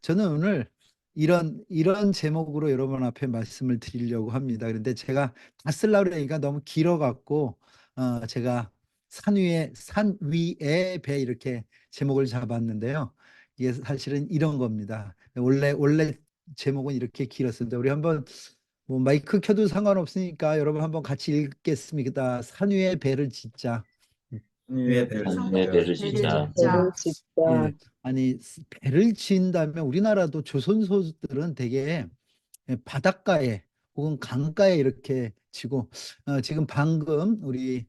저는 오늘 이런 제목으로 여러분 앞에 말씀을 드리려고 합니다. 그런데 제가 다 쓰려고 그러니까 너무 길어갖고 제가 산 위에 배 이렇게 제목을 잡았는데요. 이게 사실은 이런 겁니다. 원래 제목은 이렇게 길었습니다. 우리 한번 뭐 마이크 켜도 상관없으니까 여러분 한번 같이 읽겠습니다. 산 위에 배를 짓자. 위에 배를 하늘의 배를 진짜. 배를 짓자. 예, 아니 배를 지은다면 우리나라도 조선소들은 되게 바닷가에 혹은 강가에 이렇게 지고 지금 방금 우리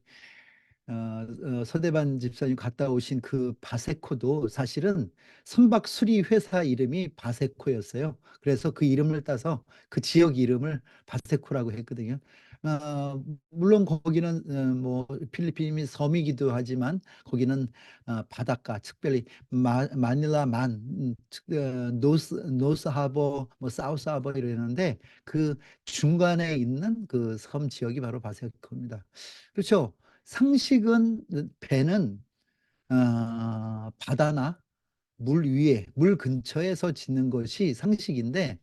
서대반 집사님 갔다 오신 그 바세코도 사실은 선박 수리 회사 이름이 바세코였어요. 그래서 그 이름을 따서 그 지역 이름을 바세코라고 했거든요. 물론 거기는 뭐 필리핀이 섬이기도 하지만 거기는 바닷가, 특별히 마닐라만, 노스 하버, 뭐 사우스 하버 이러는데 그 중간에 있는 그 섬 지역이 바로 바세코입니다. 그렇죠. 상식은 배는 바다나 물 위에, 물 근처에서 짓는 것이 상식인데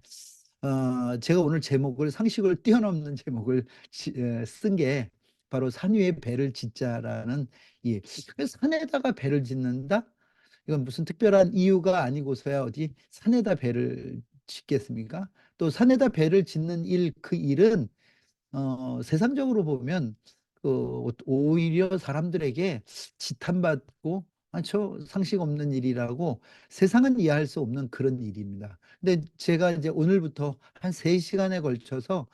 제가 오늘 제목을 상식을 뛰어넘는 제목을 쓴 게 바로 산 위에 배를 짓자라는 그래서 산에다가 배를 짓는다? 이건 무슨 특별한 이유가 아니고서야 어디 산에다 배를 짓겠습니까? 또 산에다 배를 짓는 그 일은 세상적으로 보면 오히려 사람들에게 지탄받고 저 상식 없는 일이라고 세상은 이해할 수 없는 그런 일입니다. 근데 제가 이제 오늘부터 한 3시간에 걸쳐서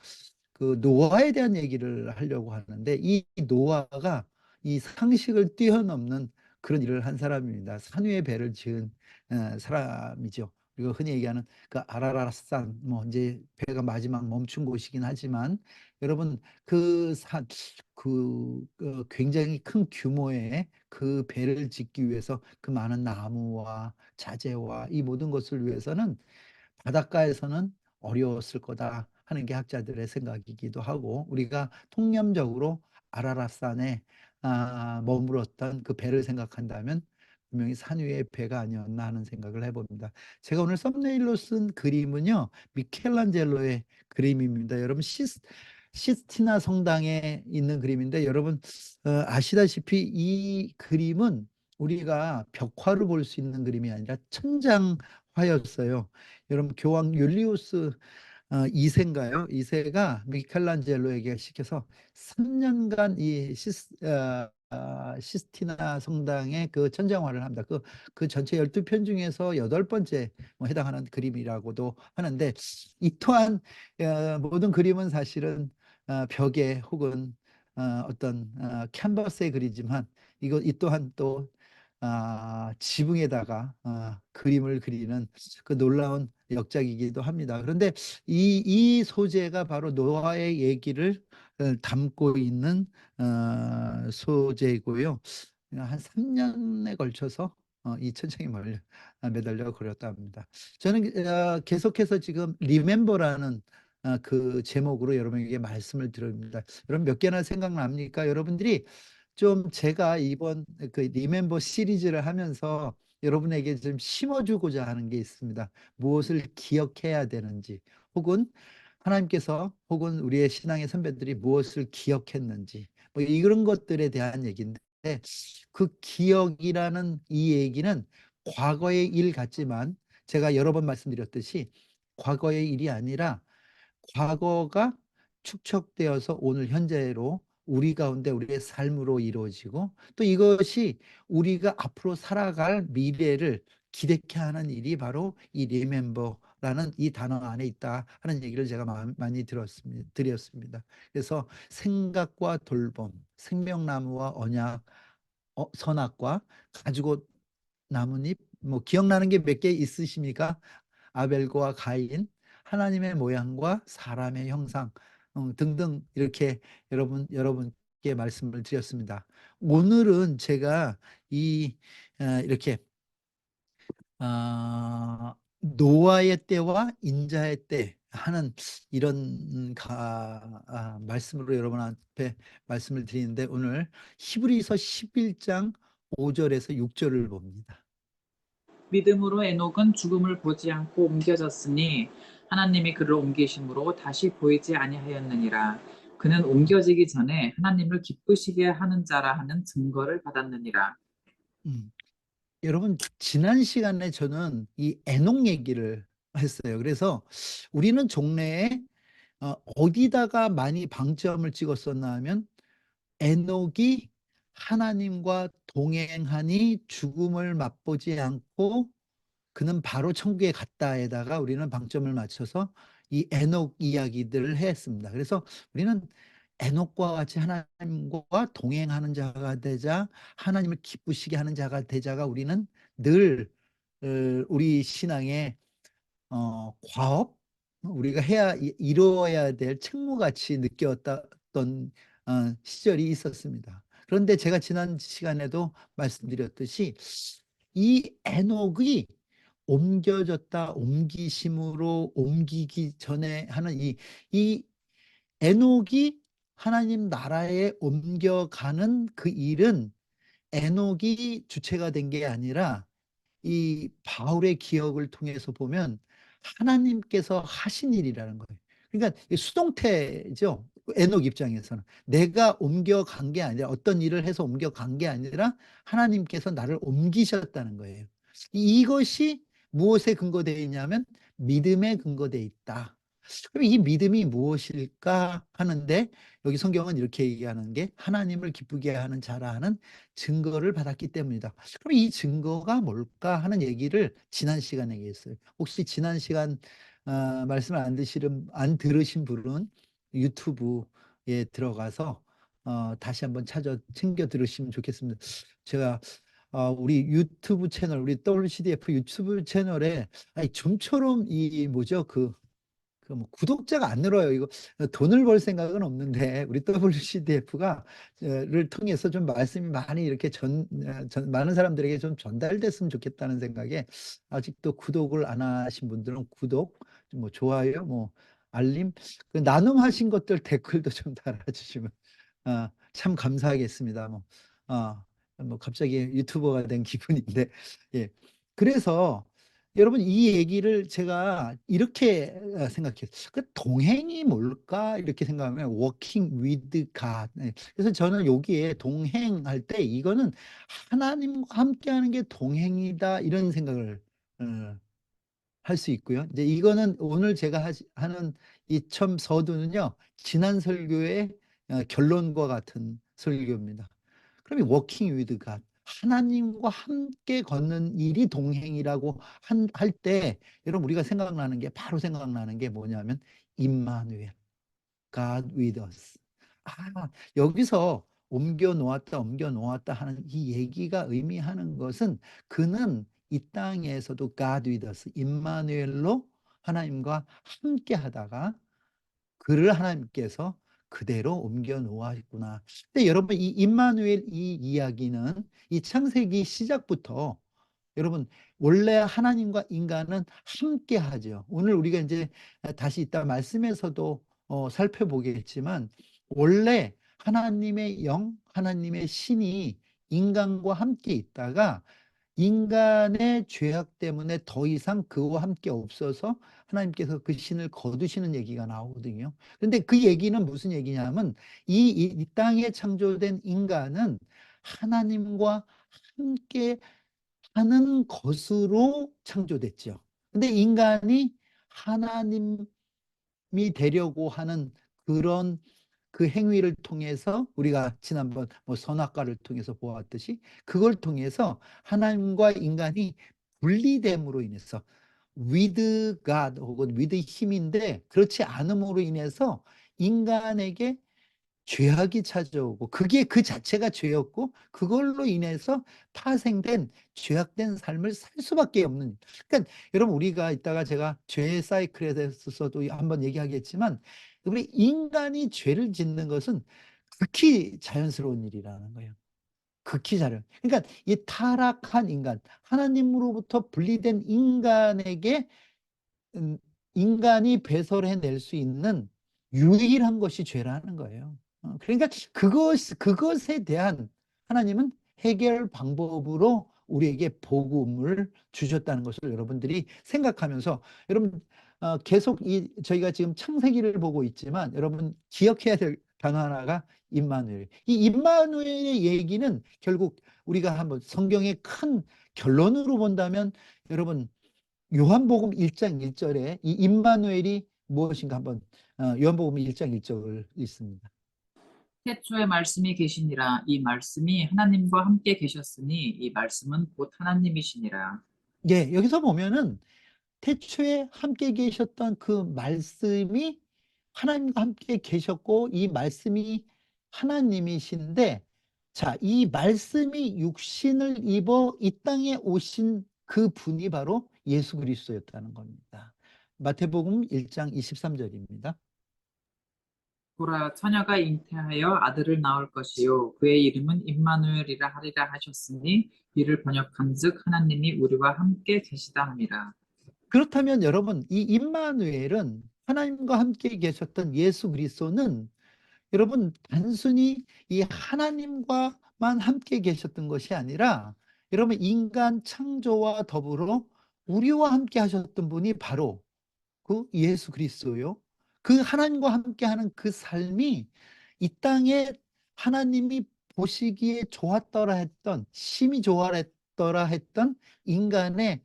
그 노아에 대한 얘기를 하려고 하는데 이 노아가 이 상식을 뛰어넘는 그런 일을 한 사람입니다. 산 위에 배를 지은 사람이죠. 그리고 흔히 얘기하는 그 아라라산, 뭐 이제 배가 마지막 멈춘 곳이긴 하지만 여러분 그 산, 굉장히 큰 규모의 그 배를 짓기 위해서 그 많은 나무와 자재와 이 모든 것을 위해서는 바닷가에서는 어려웠을 거다 하는 게 학자들의 생각이기도 하고 우리가 통념적으로 아라랏산에 머물었던 그 배를 생각한다면 분명히 산 위의 배가 아니었나 하는 생각을 해봅니다. 제가 오늘 썸네일로 쓴 그림은요, 미켈란젤로의 그림입니다. 여러분 시스티나 성당에 있는 그림인데 여러분 아시다시피 이 그림은 우리가 벽화로 볼 수 있는 그림이 아니라 천장화였어요. 여러분 교황 율리우스 2세인가요? 2세가 미켈란젤로에게 시켜서 3년간 이 시스티나 성당의 그 천장화를 합니다. 그 전체 12편 중에서 8번째 뭐 해당하는 그림이라고도 하는데 이 또한 모든 그림은 사실은 벽에 혹은 어떤 캔버스에 그리지만 이 또한 또 지붕에다가 그림을 그리는 그 놀라운 역작이기도 합니다. 그런데 이 소재가 바로 노아의 얘기를 담고 있는 소재이고요. 한 3년에 걸쳐서 이 천장에 매달려 그렸다 합니다. 저는 계속해서 지금 리멤버라는 그 제목으로 여러분에게 말씀을 드립니다. 여러분 몇 개나 생각납니까? 여러분들이 좀 제가 이번 그 리멤버 시리즈를 하면서 여러분에게 좀 심어주고자 하는 게 있습니다. 무엇을 기억해야 되는지 혹은 하나님께서 혹은 우리의 신앙의 선배들이 무엇을 기억했는지 뭐 이런 것들에 대한 얘기인데 그 기억이라는 이 얘기는 과거의 일 같지만 제가 여러 번 말씀드렸듯이 과거의 일이 아니라 과거가 축적되어서 오늘 현재로 우리 가운데 우리의 삶으로 이루어지고 또 이것이 우리가 앞으로 살아갈 미래를 기대케 하는 일이 바로 이 리멤버라는 이 단어 안에 있다 하는 얘기를 제가 많이 드렸습니다. 그래서 생각과 돌봄, 생명나무와 언약, 선악과 가지고 나뭇잎, 뭐 기억나는 게 몇 개 있으십니까? 아벨과 가인, 하나님의 모양과 사람의 형상 등등 이렇게 여러분께 말씀을 드렸습니다. 오늘은 제가 이렇게 노아의 때와 인자의 때 하는 이런 말씀으로 여러분 앞에 말씀을 드리는데 오늘 히브리서 11장 5절에서 6절을 봅니다. 믿음으로 에녹은 죽음을 보지 않고 옮겨졌으니 하나님이 그를 옮기심으로 다시 보이지 아니하였느니라. 그는 옮겨지기 전에 하나님을 기쁘시게 하는 자라 하는 증거를 받았느니라. 음. 여러분, 지난 시간에 저는 이 에녹 얘기를 했어요. 그래서 우리는 종래에 어디다가 많이 방점을 찍었었나 하면 에녹이 하나님과 동행하니 죽음을 맛보지 않고 그는 바로 천국에 갔다에다가 우리는 방점을 맞춰서 이 에녹 이야기들을 했습니다. 그래서 우리는 에녹과 같이 하나님과 동행하는 자가 되자, 하나님을 기쁘시게 하는 자가 되자가 우리는 늘 우리 신앙의 과업, 우리가 이루어야 될 책무같이 느꼈던 시절이 있었습니다. 그런데 제가 지난 시간에도 말씀드렸듯이 이 에녹이 옮겨졌다, 옮기심으로 옮기기 전에 하는 이 에녹이 하나님 나라에 옮겨가는 그 일은 에녹이 주체가 된 게 아니라 이 바울의 기억을 통해서 보면 하나님께서 하신 일이라는 거예요. 그러니까 수동태죠. 에녹 입장에서는 내가 옮겨간 게 아니라, 어떤 일을 해서 옮겨간 게 아니라 하나님께서 나를 옮기셨다는 거예요. 이것이 무엇에 근거되어 있냐면 믿음에 근거되어 있다. 그럼 이 믿음이 무엇일까 하는데, 여기 성경은 이렇게 얘기하는 게 하나님을 기쁘게 하는 자라 하는 증거를 받았기 때문이다. 그럼 이 증거가 뭘까 하는 얘기를 지난 시간에 얘기했어요. 혹시 지난 시간 말씀을 안 들으신 분은 유튜브에 들어가서 다시 한번 챙겨 들으시면 좋겠습니다. 제가 우리 유튜브 채널, 우리 WCDF 유튜브 채널에 좀처럼 이 뭐죠, 뭐 구독자가 안 늘어요. 이거 돈을 벌 생각은 없는데 우리 WCDF가 를 통해서 좀 말씀이 많이 이렇게 많은 사람들에게 좀 전달됐으면 좋겠다는 생각에, 아직도 구독을 안 하신 분들은 구독, 뭐 좋아요, 뭐 알림, 그 나눔하신 것들 댓글도 좀 달아주시면 참 감사하겠습니다. 뭐 갑자기 유튜버가 된 기분인데, 예. 그래서 여러분, 이 얘기를 제가 이렇게 생각했어요. 그 동행이 뭘까 이렇게 생각하면 working with God. 그래서 저는 여기에 동행할 때 이거는 하나님과 함께하는 게 동행이다, 이런 생각을 어, 할 수 있고요. 이제 이거는 오늘 제가 하는 이 첨 서두는요, 지난 설교의 결론과 같은 설교입니다. 그러면 워킹 위드 갓, 하나님과 함께 걷는 일이 동행이라고 할 때, 여러분 우리가 바로 생각나는 게 뭐냐면 임마누엘, God with us. 여기서 옮겨 놓았다 하는 이 얘기가 의미하는 것은, 그는 이 땅에서도 God with us, 임마누엘로 하나님과 함께 하다가 그를 하나님께서 그대로 옮겨 놓았구나. 근데 여러분, 이 임마누엘 이 이야기는 이 창세기 시작부터, 여러분, 원래 하나님과 인간은 함께 하죠. 오늘 우리가 이제 다시 이따 말씀에서도 살펴보겠지만, 원래 하나님의 영, 하나님의 신이 인간과 함께 있다가 인간의 죄악 때문에 더 이상 그와 함께 없어서 하나님께서 그 신을 거두시는 얘기가 나오거든요. 그런데 그 얘기는 무슨 얘기냐면, 이 땅에 창조된 인간은 하나님과 함께 하는 것으로 창조됐죠. 근데 인간이 하나님이 되려고 하는 그런 그 행위를 통해서, 우리가 지난번 뭐 선악과를 통해서 보았듯이, 그걸 통해서 하나님과 인간이 분리됨으로 인해서, with God 혹은 with 힘인데, 그렇지 않음으로 인해서 인간에게 죄악이 찾아오고, 그게 그 자체가 죄였고, 그걸로 인해서 파생된 죄악된 삶을 살 수밖에 없는. 그러니까 여러분, 우리가 이따가 제가 죄의 사이클에 대해서도 한번 얘기하겠지만, 우리 인간이 죄를 짓는 것은 극히 자연스러운 일이라는 거예요. 극히 자연. 그러니까 이 타락한 인간, 하나님으로부터 분리된 인간에게 음, 인간이 배설해낼 수 있는 유일한 것이 죄라는 거예요. 그러니까 그것에 대한 하나님은 해결 방법으로 우리에게 복음을 주셨다는 것을 여러분들이 생각하면서 여러분 계속 저희가 지금 창세기를 보고 있지만 여러분 기억해야 될 단어 하나가 임마누엘. 이 임마누엘의 얘기는 결국 우리가 한번 성경의 큰 결론으로 본다면 여러분 요한복음 1장 1절에 이 임마누엘이 무엇인가 한번 요한복음 1장 1절 있습니다. 태초에 말씀이 계시니라. 이 말씀이 하나님과 함께 계셨으니 이 말씀은 곧 하나님이시니라. 예, 여기서 보면은 태초에 함께 계셨던 그 말씀이 하나님과 함께 계셨고 이 말씀이 하나님이신데 자, 이 말씀이 육신을 입어 이 땅에 오신 그 분이 바로 예수 그리스도였다는 겁니다. 마태복음 1장 23절입니다. 보라, 처녀가 잉태하여 아들을 낳을 것이요 그의 이름은 임마누엘이라 하리라 하셨으니 이를 번역한즉 하나님이 우리와 함께 계시다 함이라. 그렇다면 여러분 이 임마누엘은 하나님과 함께 계셨던 예수 그리스도는 여러분 단순히 이 하나님과만 함께 계셨던 것이 아니라 여러분 인간 창조와 더불어 우리와 함께 하셨던 분이 바로 그 예수 그리스도요. 그 하나님과 함께하는 그 삶이 이 땅에 하나님이 보시기에 좋았더라 했던 심히 좋아했더라 했던 인간의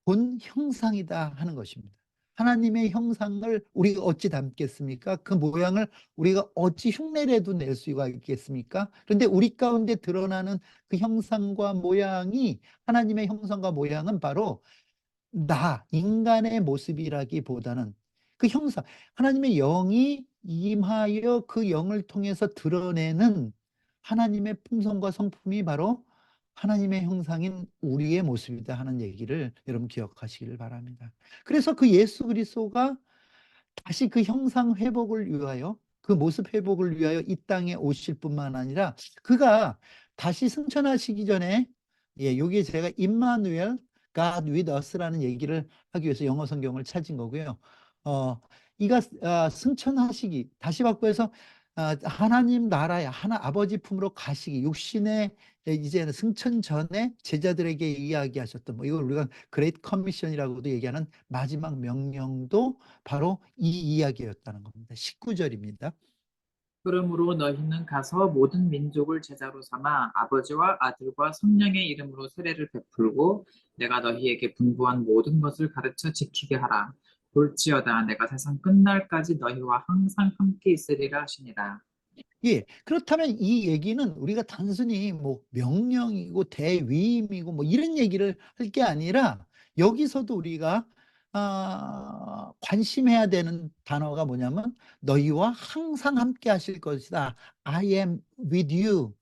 본 형상이다 하는 것입니다. 하나님의 형상을 우리가 어찌 담겠습니까? 그 모양을 우리가 어찌 흉내라도 낼 수가 있겠습니까? 그런데 우리 가운데 드러나는 그 형상과 모양이 하나님의 형상과 모양은 바로 인간의 모습이라기보다는 그 형상, 하나님의 영이 임하여 그 영을 통해서 드러내는 하나님의 품성과 성품이 바로 하나님의 형상인 우리의 모습이다 하는 얘기를 여러분 기억하시기를 바랍니다. 그래서 그 예수 그리스도가 다시 그 형상 회복을 위하여 그 모습 회복을 위하여 이 땅에 오실 뿐만 아니라 그가 다시 승천하시기 전에 여기에 제가 임마누엘 God with us라는 얘기를 하기 위해서 영어 성경을 찾은 거고요. 이가 승천하시기 다시 바꿔서 하나님 나라의 아버지 품으로 가시기 육신의 이제는 승천 전에 제자들에게 이야기하셨던 뭐 이걸 우리가 그레이트 커미션이라고도 얘기하는 마지막 명령도 바로 이 이야기였다는 겁니다. 19절입니다. 그러므로 너희는 가서 모든 민족을 제자로 삼아 아버지와 아들과 성령의 이름으로 세례를 베풀고 내가 너희에게 분부한 모든 것을 가르쳐 지키게 하라. 볼지어다 내가 세상 끝날까지 너희와 항상 함께 있으리라 하시니라. 예, 그렇다면 이 얘기는 우리가 단순히 뭐 명령이고 대위임이고 뭐 이런 얘기를 할 게 아니라 여기서도 우리가 관심해야 되는 단어가 뭐냐면 너희와 항상 함께 하실 것이다. I am with you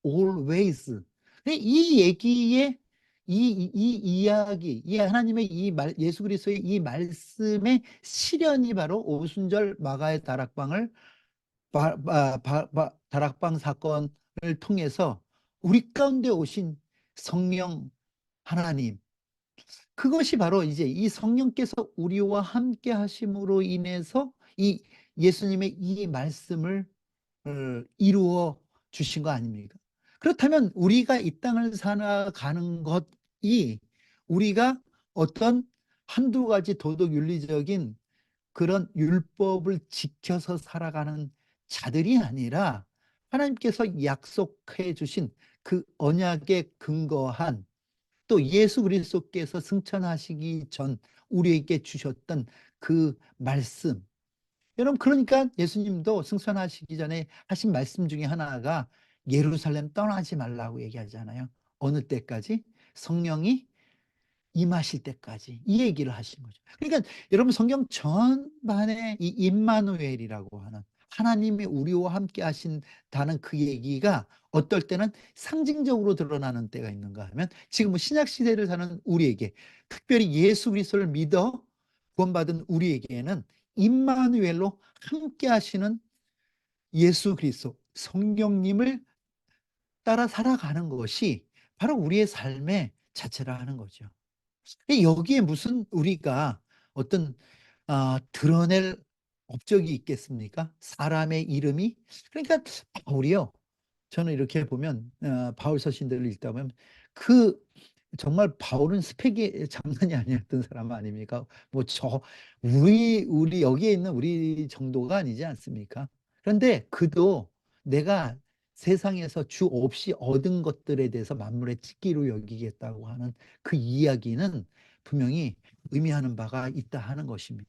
always. 근데 이 얘기에 이 이야기, 이 하나님의 예수 그리스도의 이 말씀의 실현이 바로 오순절 마가의 다락방을 다락방 사건을 통해서 우리 가운데 오신 성령 하나님, 그것이 바로 이제 이 성령께서 우리와 함께 하심으로 인해서 이 예수님의 이 말씀을 이루어 주신 거 아닙니까? 그렇다면 우리가 이 땅을 살아가는 것이 우리가 어떤 한두 가지 도덕 윤리적인 그런 율법을 지켜서 살아가는 자들이 아니라 하나님께서 약속해 주신 그 언약에 근거한 또 예수 그리스도께서 승천하시기 전 우리에게 주셨던 그 말씀. 여러분 그러니까 예수님도 승천하시기 전에 하신 말씀 중에 하나가 예루살렘 떠나지 말라고 얘기하잖아요. 어느 때까지? 성령이 임하실 때까지 이 얘기를 하신 거죠. 그러니까 여러분 성경 전반에 이 임마누엘이라고 하는 하나님이 우리와 함께 하신다는 그 얘기가 어떨 때는 상징적으로 드러나는 때가 있는가 하면 지금 뭐 신약 시대를 사는 우리에게 특별히 예수 그리스도를 믿어 구원받은 우리에게는 임마누엘로 함께 하시는 예수 그리스도 성령님을 따라 살아가는 것이 바로 우리의 삶의 자체라 하는 거죠. 여기에 무슨 우리가 어떤 드러낼 업적이 있겠습니까? 사람의 이름이. 그러니까 바울이요. 저는 이렇게 보면 바울 서신들을 읽다 보면 그 정말 바울은 스펙이 장난이 아니었던 사람 아닙니까? 뭐 우리 여기에 있는 우리 정도가 아니지 않습니까? 그런데 그도 내가 세상에서 주 없이 얻은 것들에 대해서 만물의 찢기로 여기겠다고 하는 그 이야기는 분명히 의미하는 바가 있다 하는 것입니다.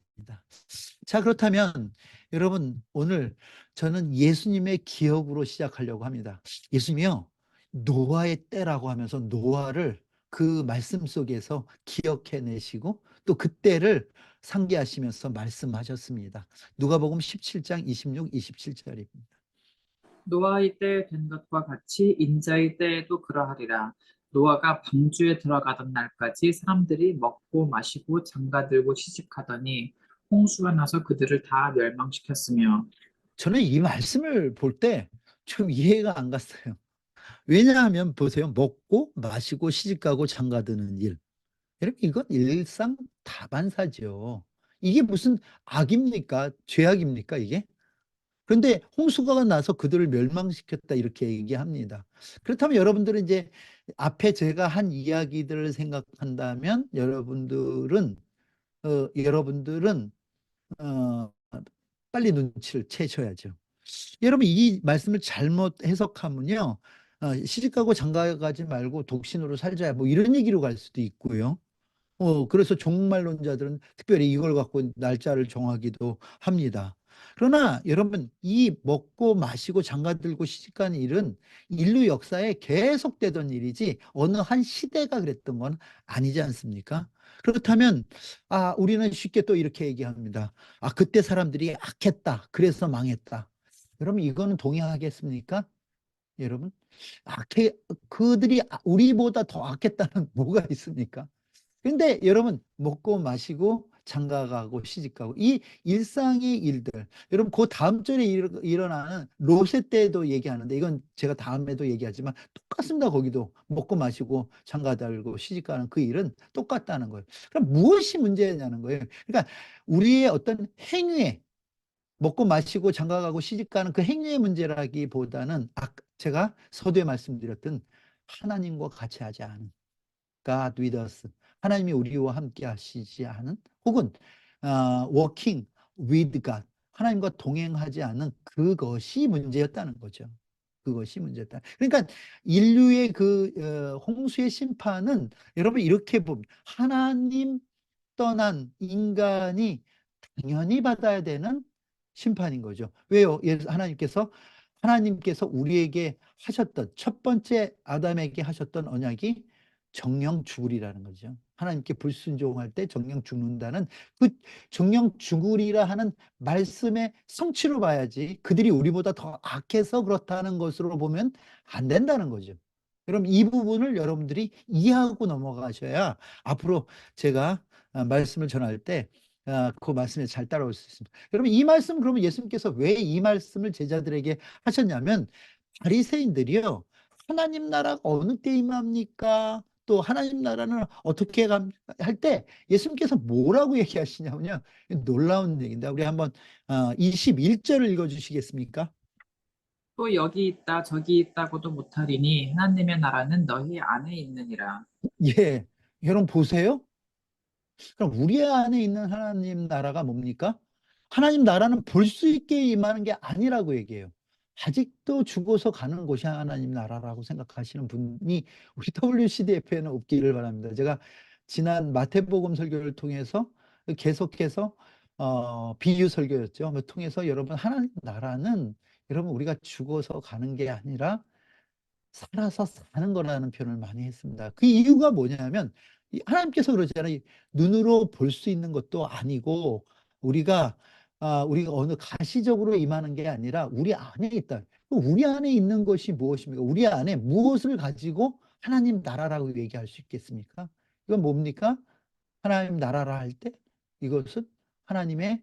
자, 그렇다면 여러분, 오늘 저는 예수님의 기억으로 시작하려고 합니다. 예수님이요, 노아의 때라고 하면서 노아를 그 말씀 속에서 기억해내시고 또 그때를 상기하시면서 말씀하셨습니다. 누가복음 17장 26, 27절입니다. 노아의 때 된 것과 같이 인자의 때에도 그러하리라. 노아가 방주에 들어가던 날까지 사람들이 먹고 마시고 장가들고 시집하더니 홍수가 나서 그들을 다 멸망시켰으며. 저는 이 말씀을 볼 때 좀 이해가 안 갔어요. 왜냐하면 보세요. 먹고 마시고 시집가고 장가드는 일. 여러분, 이건 일상 다반사죠. 이게 무슨 악입니까? 죄악입니까, 이게? 그런데 홍수가 나서 그들을 멸망시켰다 이렇게 얘기합니다. 그렇다면 여러분들은 이제 앞에 제가 한 이야기들을 생각한다면 여러분들은 어, 빨리 눈치를 채셔야죠. 여러분, 이 말씀을 잘못 해석하면요, 시집가고 장가가지 말고 독신으로 살자 뭐 이런 얘기로 갈 수도 있고요. 그래서 종말론자들은 특별히 이걸 갖고 날짜를 정하기도 합니다. 그러나 여러분, 이 먹고 마시고 장가들고 시집가는 일은 인류 역사에 계속되던 일이지 어느 한 시대가 그랬던 건 아니지 않습니까? 그렇다면 우리는 쉽게 또 이렇게 얘기합니다. 그때 사람들이 악했다. 그래서 망했다. 여러분, 이거는 동의하겠습니까? 여러분, 악해 그들이 우리보다 더 악했다는 뭐가 있습니까? 근데 여러분, 먹고 마시고 장가가고 시집가고 이 일상의 일들, 여러분 그 다음 절에 일어나는 롯의 때도 얘기하는데 이건 제가 다음에도 얘기하지만 똑같습니다. 거기도 먹고 마시고 장가들고 시집가는 그 일은 똑같다는 거예요. 그럼 무엇이 문제냐는 거예요. 그러니까 우리의 어떤 행위에, 먹고 마시고 장가가고 시집가는 그 행위의 문제라기보다는 제가 서두에 말씀드렸던 하나님과 같이 하지 않은, God with us. 하나님이 우리와 함께 하시지 않은, 혹은 working with God. 하나님과 동행하지 않은 그것이 문제였다는 거죠. 그것이 문제였다. 그러니까 인류의 홍수의 심판은 여러분 이렇게 봅니다. 하나님 떠난 인간이 당연히 받아야 되는 심판인 거죠. 왜요? 하나님께서 우리에게 하셨던 첫 번째 아담에게 하셨던 언약이 정령 죽으리라는 거죠. 하나님께 불순종할 때 정령 죽는다는 그 정령 죽으리라 하는 말씀의 성취로 봐야지, 그들이 우리보다 더 악해서 그렇다는 것으로 보면 안 된다는 거죠. 그럼 이 부분을 여러분들이 이해하고 넘어가셔야 앞으로 제가 말씀을 전할 때 그 말씀에 잘 따라올 수 있습니다. 여러분, 이 말씀, 그러면 예수님께서 왜 이 말씀을 제자들에게 하셨냐면, 바리새인들이요, 하나님 나라가 어느 때 임합니까? 또 하나님 나라는 어떻게 할 때 예수님께서 뭐라고 얘기하시냐면요, 놀라운 얘기인데, 우리 한번 21절을 읽어주시겠습니까? 또 여기 있다 저기 있다고도 못하리니 하나님의 나라는 너희 안에 있느니라. 예, 여러분 보세요. 그럼 우리 안에 있는 하나님 나라가 뭡니까? 하나님 나라는 볼 수 있게 임하는 게 아니라고 얘기해요. 아직도 죽어서 가는 곳이 하나님 나라라고 생각하시는 분이 우리 WCDF에는 없기를 바랍니다. 제가 지난 마태복음 설교를 통해서 계속해서 비유 설교였죠. 통해서 여러분, 하나님 나라는 여러분 우리가 죽어서 가는 게 아니라 살아서 사는 거라는 표현을 많이 했습니다. 그 이유가 뭐냐면 하나님께서 그러잖아요. 눈으로 볼 수 있는 것도 아니고 우리가 어느 가시적으로 임하는 게 아니라 우리 안에 있다. 우리 안에 있는 것이 무엇입니까? 우리 안에 무엇을 가지고 하나님 나라라고 얘기할 수 있겠습니까? 이건 뭡니까? 하나님 나라라 할 때 이것은 하나님의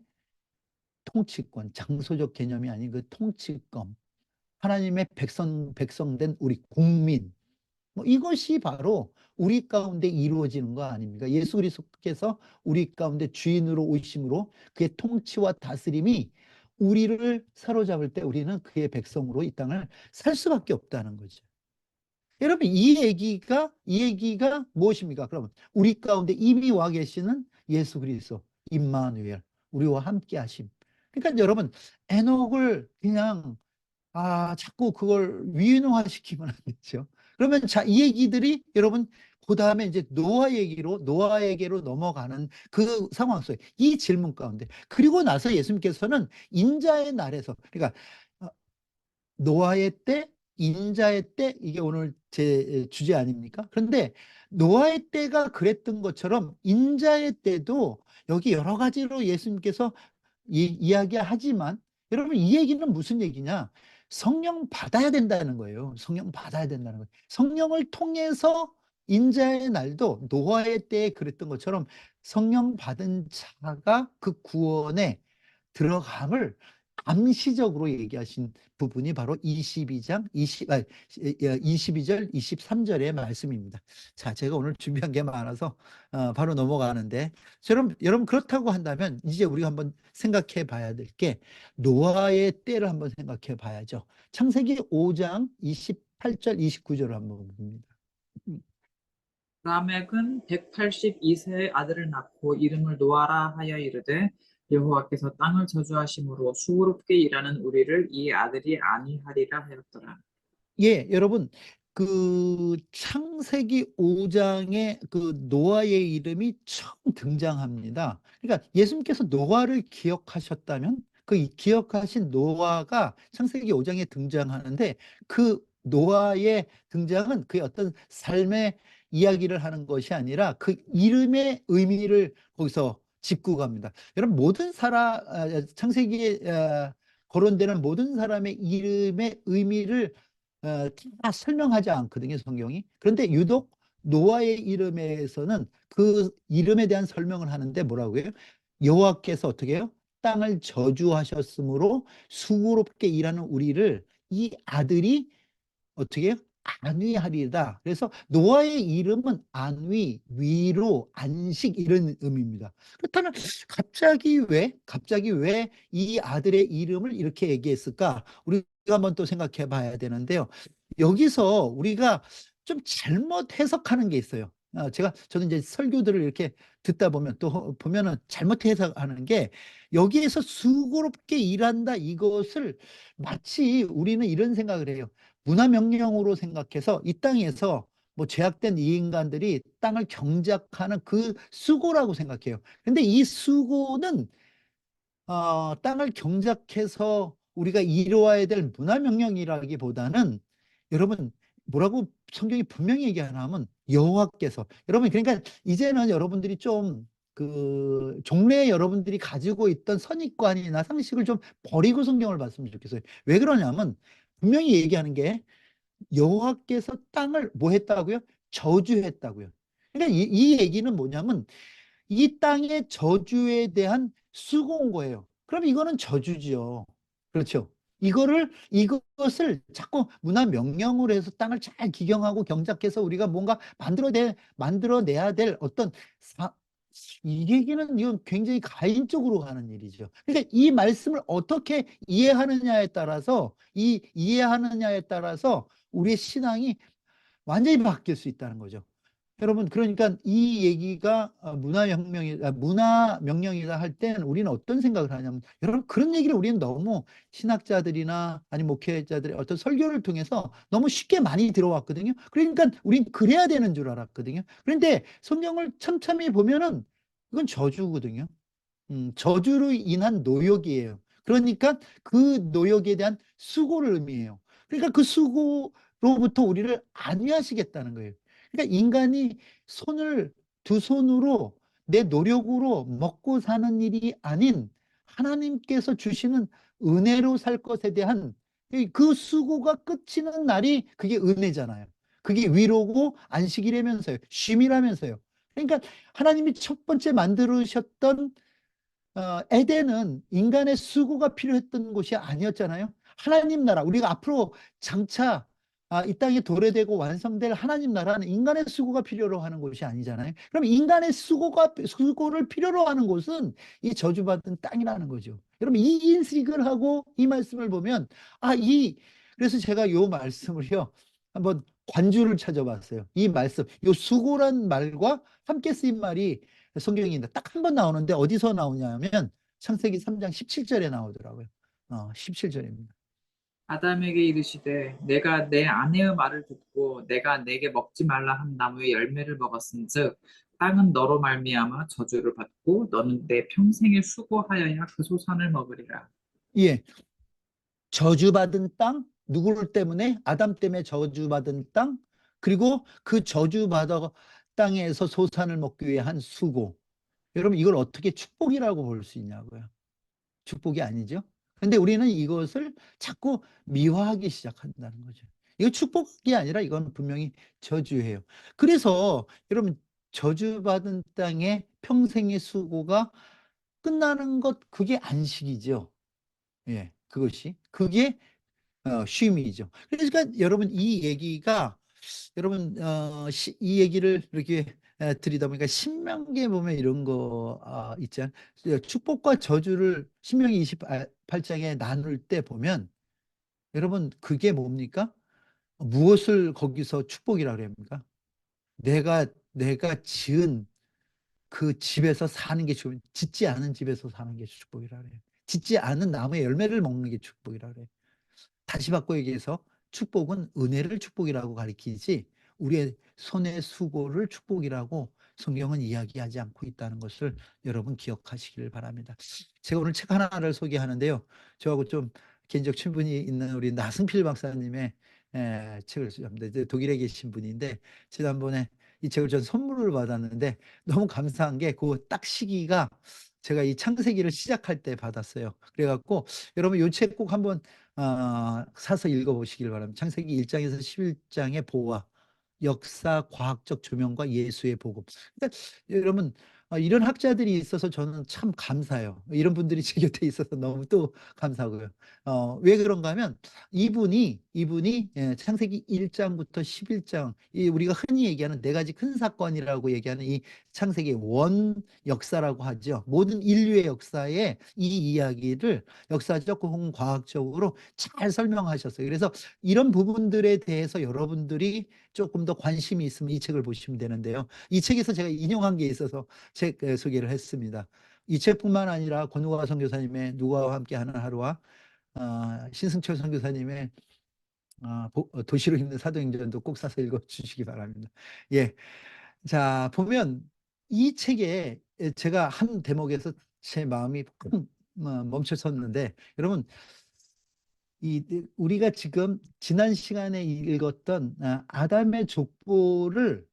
통치권, 장소적 개념이 아닌 그 통치권, 하나님의 백성된 우리 국민, 이것이 바로 우리 가운데 이루어지는 거 아닙니까? 예수 그리스도께서 우리 가운데 주인으로 오심으로 그의 통치와 다스림이 우리를 사로잡을 때 우리는 그의 백성으로 이 땅을 살 수밖에 없다는 거죠. 여러분, 이 얘기가 무엇입니까? 그러면 우리 가운데 이미 와 계시는 예수 그리스도, 임마누엘, 우리와 함께 하심. 그러니까 여러분, 에녹을 그냥 자꾸 그걸 위인화시키면 안 되죠. 그러면 자, 이 얘기들이 여러분, 그 다음에 이제 노아에게로 넘어가는 그 상황 속에 이 질문 가운데, 그리고 나서 예수님께서는 인자의 날에서, 그러니까 어, 노아의 때, 인자의 때, 이게 오늘 제 주제 아닙니까? 그런데 노아의 때가 그랬던 것처럼 인자의 때도 여기 여러 가지로 예수님께서 이야기하지만, 여러분, 이 얘기는 무슨 얘기냐? 성령 받아야 된다는 거예요. 성령 받아야 된다는 거예요. 성령을 통해서 인자의 날도 노아의 때에 그랬던 것처럼 성령 받은 자가 그 구원에 들어감을 암시적으로 얘기하신 부분이 바로 22장 22절 23절의 말씀입니다. 자, 제가 오늘 준비한 게 많아서 바로 넘어가는데, 여러분 그렇다고 한다면 이제 우리가 한번 생각해 봐야 될 게 노아의 때를 한번 생각해 봐야죠. 창세기 5장 28절 29절을 한번 봅니다. 라멕은 182세의 아들을 낳고 이름을 노아라 하여 이르되 여호와께서 땅을 저주하심으로 수고롭게 일하는 우리를 이 아들이 아니하리라 하였더라. 예, 여러분, 그 창세기 5장에 그 노아의 이름이 처음 등장합니다. 그러니까 예수님께서 노아를 기억하셨다면 그 기억하신 노아가 창세기 5장에 등장하는데, 그 노아의 등장은 그의 어떤 삶의 이야기를 하는 것이 아니라 그 이름의 의미를 거기서 짚고 갑니다. 여러분, 창세기에 거론되는 모든 사람의 이름의 의미를 다 설명하지 않거든요, 성경이. 그런데 유독 노아의 이름에서는 그 이름에 대한 설명을 하는데 뭐라고 해요? 여호와께서 어떻게 해요? 땅을 저주하셨으므로 수고롭게 일하는 우리를 이 아들이 어떻게 해요? 안위하리다. 그래서 노아의 이름은 안위, 위로, 안식 이런 의미입니다. 그렇다면 갑자기 왜 이 아들의 이름을 이렇게 얘기했을까? 우리가 한번 또 생각해 봐야 되는데요. 여기서 우리가 좀 잘못 해석하는 게 있어요. 저는 이제 설교들을 이렇게 듣다 보면 또 보면은 잘못 해석하는 게, 여기에서 수고롭게 일한다 이것을 마치 우리는 이런 생각을 해요. 문화명령으로 생각해서 이 땅에서 뭐 죄악된 이 인간들이 땅을 경작하는 그 수고라고 생각해요. 근데 이 수고는 땅을 경작해서 우리가 이루어야 될 문화명령이라기보다는, 여러분, 뭐라고 성경이 분명히 얘기하냐면 여호와께서, 여러분, 그러니까 이제는 여러분들이 좀 그 종래에 여러분들이 가지고 있던 선입관이나 상식을 좀 버리고 성경을 봤으면 좋겠어요. 왜 그러냐면 분명히 얘기하는 게 여호와께서 땅을 뭐 했다고요? 저주했다고요. 그러니까 이 얘기는 뭐냐면 이 땅의 저주에 대한 수고인 거예요. 그럼 이거는 저주지요. 그렇죠. 이것을 자꾸 문화 명령으로 해서 땅을 잘 기경하고 경작해서 우리가 뭔가 만들어내야 될 어떤 이 얘기는, 이건 굉장히 가인적으로 가는 일이죠. 그러니까 이 말씀을 어떻게 이해하느냐에 따라서 우리의 신앙이 완전히 바뀔 수 있다는 거죠. 여러분, 그러니까 이 얘기가 문화 명령이다 할 때는 우리는 어떤 생각을 하냐면, 여러분, 그런 얘기를 우리는 너무 신학자들이나 아니 목회자들의 어떤 설교를 통해서 너무 쉽게 많이 들어왔거든요. 그러니까 우린 그래야 되는 줄 알았거든요. 그런데 성경을 첨참히 보면은 이건 저주거든요. 저주로 인한 노역이에요. 그러니까 그 노역에 대한 수고를 의미해요. 그러니까 그 수고로부터 우리를 안위하시겠다는 거예요. 그러니까 인간이 두 손으로 내 노력으로 먹고 사는 일이 아닌 하나님께서 주시는 은혜로 살 것에 대한 그 수고가 끝이는 날이 그게 은혜잖아요. 그게 위로고 안식이라면서요. 쉼이라면서요. 그러니까 하나님이 첫 번째 만들으셨던 에덴은 인간의 수고가 필요했던 곳이 아니었잖아요. 하나님 나라, 우리가 앞으로 장차 이 땅에 도래되고 완성될 하나님 나라는 인간의 수고가 필요로 하는 곳이 아니잖아요. 그럼 인간의 수고를 필요로 하는 곳은 이 저주받은 땅이라는 거죠. 여러분, 이 인식을 하고 이 말씀을 보면, 그래서 제가 이 말씀을요, 한번 관주를 찾아봤어요. 이 말씀, 이 수고란 말과 함께 쓰인 말이 성경에 딱 한 번 나오는데 어디서 나오냐면 창세기 3장 17절에 나오더라고요. 17절입니다. 아담에게 이르시되 내가 내 아내의 말을 듣고 내가 내게 먹지 말라 한 나무의 열매를 먹었은즉 땅은 너로 말미암아 저주를 받고 너는 내 평생에 수고하여야 그 소산을 먹으리라. 예, 저주받은 땅, 누구 때문에? 아담 때문에 저주받은 땅, 그리고 그 저주받아 땅에서 소산을 먹기 위해 한 수고. 여러분, 이걸 어떻게 축복이라고 볼 수 있냐고요. 축복이 아니죠. 근데 우리는 이것을 자꾸 미화하기 시작한다는 거죠. 이거 축복이 아니라 이건 분명히 저주예요. 그래서 여러분, 저주받은 땅에 평생의 수고가 끝나는 것, 그게 안식이죠. 예, 그것이. 그게 쉼이죠. 그러니까 여러분, 이 얘기가 여러분, 이 얘기를 이렇게 드리다 보니까 신명기에 보면 이런 거 있잖아요. 축복과 저주를 신명기 28장에 나눌 때 보면 여러분, 그게 뭡니까? 무엇을 거기서 축복이라고 합니까? 내가 지은 그 집에서 사는 게 축복, 짓지 않은 집에서 사는 게 축복이라 그래요. 짓지 않은 나무의 열매를 먹는 게 축복이라 그래요. 다시 바꿔 얘기해서 축복은 은혜를 축복이라고 가리키지 우리의 손의 수고를 축복이라고 성경은 이야기하지 않고 있다는 것을 여러분 기억하시길 바랍니다. 제가 오늘 책 하나를 소개하는데요. 저하고 좀 개인적 친분이 있는 우리 나승필 박사님의 책을 소개합니다. 이제 독일에 계신 분인데 지난번에 이 책을 전 선물을 받았는데 너무 감사한 게 그 딱 시기가 제가 이 창세기를 시작할 때 받았어요. 그래갖고 여러분 이 책 꼭 한번 사서 읽어보시길 바랍니다. 창세기 1장에서 11장의 보화, 역사, 과학적 조명과 예수의 복음. 그러니까 여러분, 이런 학자들이 있어서 저는 참 감사해요. 이런 분들이 제 곁에 있어서 너무 또 감사하고요. 왜 그런가 하면 이분이 창세기 1장부터 11장, 이 우리가 흔히 얘기하는 네 가지 큰 사건이라고 얘기하는 이 창세기 원 역사라고 하죠. 모든 인류의 역사에 이 이야기를 역사적 혹은 과학적으로 잘 설명하셨어요. 그래서 이런 부분들에 대해서 여러분들이 조금 더 관심이 있으면 이 책을 보시면 되는데요. 이 책에서 제가 인용한 게 있어서 책 소개를 했습니다. 이 책뿐만 아니라 권우가 선교사님의 누구와 함께하는 하루와 신승철 선교사님의 도시로 읽는 사도행전도 꼭 사서 읽어주시기 바랍니다. 예, 자 보면 이 책에 제가 한 대목에서 제 마음이 쿵 멈춰섰는데 여러분, 우리가 지금 지난 시간에 읽었던 아담의 족보를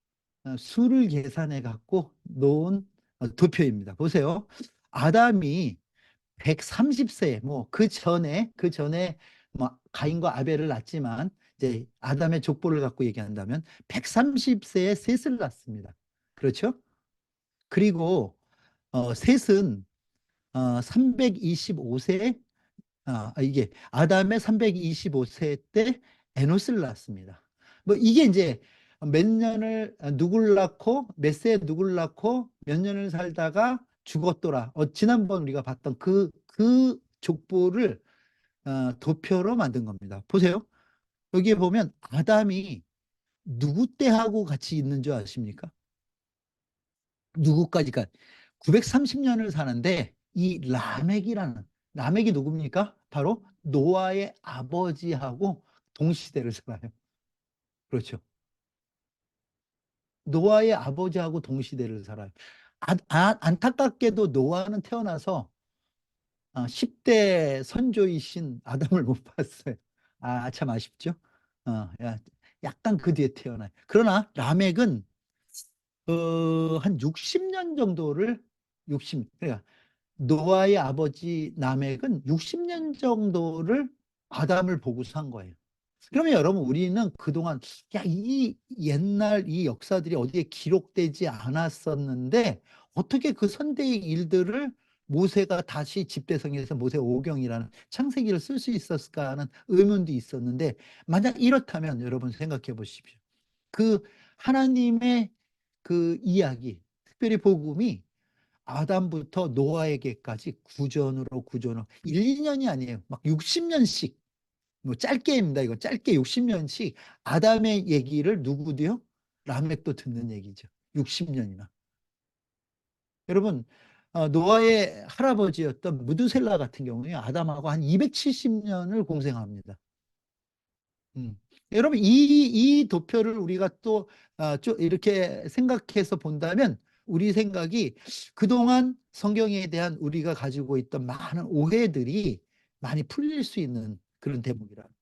수를 계산해 갖고 놓은 도표입니다. 보세요. 아담이 130세, 뭐 그 전에 뭐 가인과 아벨을 낳았지만 이제 아담의 족보를 갖고 얘기한다면 130세에 셋을 낳습니다. 그렇죠? 그리고 셋은 325세, 이게 아담의 325세 때 에노스를 낳았습니다. 뭐 이게 이제 몇 년을 누굴 낳고 몇 세에 누굴 낳고 몇 년을 살다가 죽었더라. 지난번 우리가 봤던 그 족보를 도표로 만든 겁니다. 보세요. 여기에 보면 아담이 누구 때하고 같이 있는 줄 아십니까? 누구까지? 그러니까 930년을 사는데 이 라멕이 누굽니까? 바로 노아의 아버지하고 동시대를 살아요. 그렇죠. 노아의 아버지하고 동시대를 살아요. 안타깝게도 노아는 태어나서 10대 선조이신 아담을 못 봤어요. 참 아쉽죠. 약간 그 뒤에 태어나요. 그러나 라멕은 한 60년 정도를 그러니까 노아의 아버지 라멕은 60년 정도를 아담을 보고 산 거예요. 그러면 여러분, 우리는 그동안 이 옛날 이 역사들이 어디에 기록되지 않았었는데 어떻게 그 선대의 일들을 모세가 다시 집대성에서 모세 오경이라는 창세기를 쓸 수 있었을까 하는 의문도 있었는데, 만약 이렇다면 여러분 생각해 보십시오. 그 하나님의 그 이야기, 특별히 복음이 아담부터 노아에게까지 구전으로 1, 2년이 아니에요. 막 60년씩 뭐 짧게입니다. 이거 짧게 60년씩 아담의 얘기를 누구도요? 라멕도 듣는 얘기죠. 60년이나. 여러분, 노아의 할아버지였던 무드셀라 같은 경우에 아담하고 한 270년을 공생합니다. 여러분, 이 도표를 우리가 또 좀 이렇게 생각해서 본다면 우리 생각이 그동안 성경에 대한 우리가 가지고 있던 많은 오해들이 많이 풀릴 수 있는 그런 대목이라는 거예요.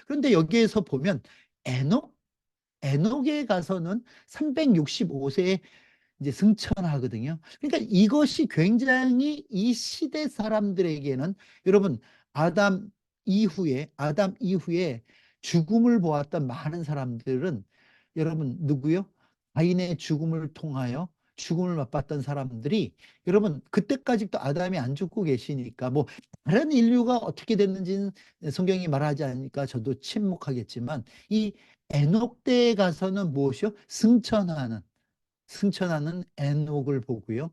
그런데 여기에서 보면 에녹? 에녹에 가서는 365세에 이제 승천하거든요. 그러니까 이것이 굉장히 이 시대 사람들에게는 여러분 아담 이후에 죽음을 보았던 많은 사람들은 여러분 누구요? 가인의 죽음을 통하여 죽음을 맛봤던 사람들이 여러분 그때까지도 아담이 안 죽고 계시니까 뭐 다른 인류가 어떻게 됐는지는 성경이 말하지 않으니까 저도 침묵하겠지만 이 에녹 때에 가서는 무엇이요? 승천하는 에녹을 보고요.